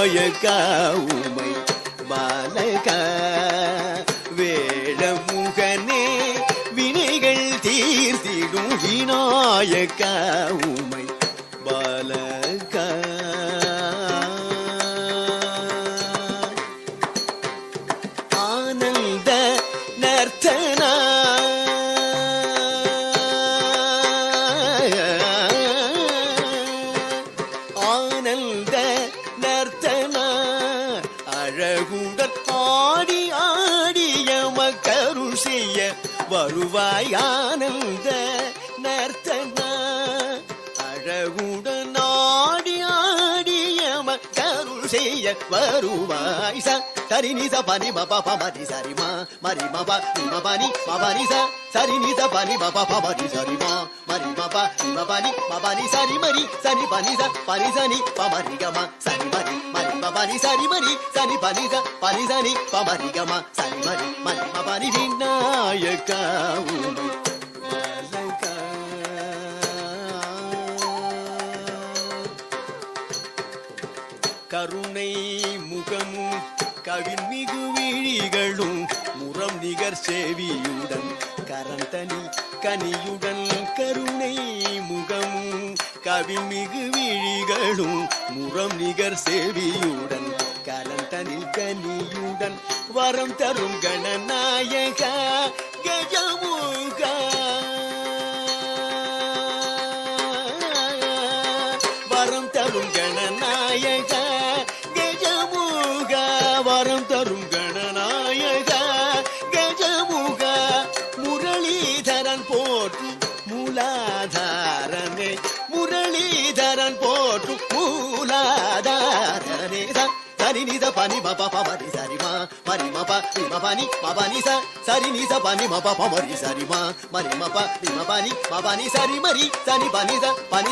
விநாயகா உமை பாலகா வேளமுகனே வினைகள் தீர்த்திடும் விநாயகா உமை பாலகா ஆனந்த நர்த்தனா ஆனந்த நர்த்தனா அழகுடன் ஆடி ஆடிய மக்கருள் செய்ய வருவாய் ஆனந்த நர்த்தனா அழகுடன் ஆடி ஆடிய மக்கருள் செய்ய வருவாய் சரி நிச பனி பபா பமரி சரி மா மரி மபா மபனி மபனி சரி நிச பனி பபா பமரி சரி மா மரி மபா மபனி மபனி சரி மரி சனி பனி பனி சனி பமரி கமா சனி மரி மரி மபனி சரி மரி சனி பனி சனி பமரி கமா சனி மரி மரி மபனி விநாயகா உமை பாலகா கருணை முகமும் கவின்மிகு விழிகளும் முரம் நிகர் செவியுடன் கரந்தனி கனியுடன் கருணை முகமும் கவின்மிகு விழிகளும் முரம் நிகர் செவியுடன் கரந்தனில் கனியுடன் வரம் தரும் கணநாயகா கஜமுகா வரம் தரும் கணநாயகா கஜமுகா வரம் தரும் கணநாயகா கஜமுகா முரளிதரன் போற்று மூலாதாரனே முரளிதரன் போற்று மூலாதாரனே சரி நித பனி மப பமரி சரி மா மரி மப மபனி மபனி சரி நித பனி மப பமரி சரி மா மரி மப மபனி சரி மரி சனி பனி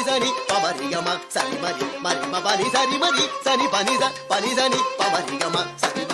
சனி பமரி கமா சரி மரி மரி மபனி சரி மரி சனி பனி சனி பமரி கமா சரி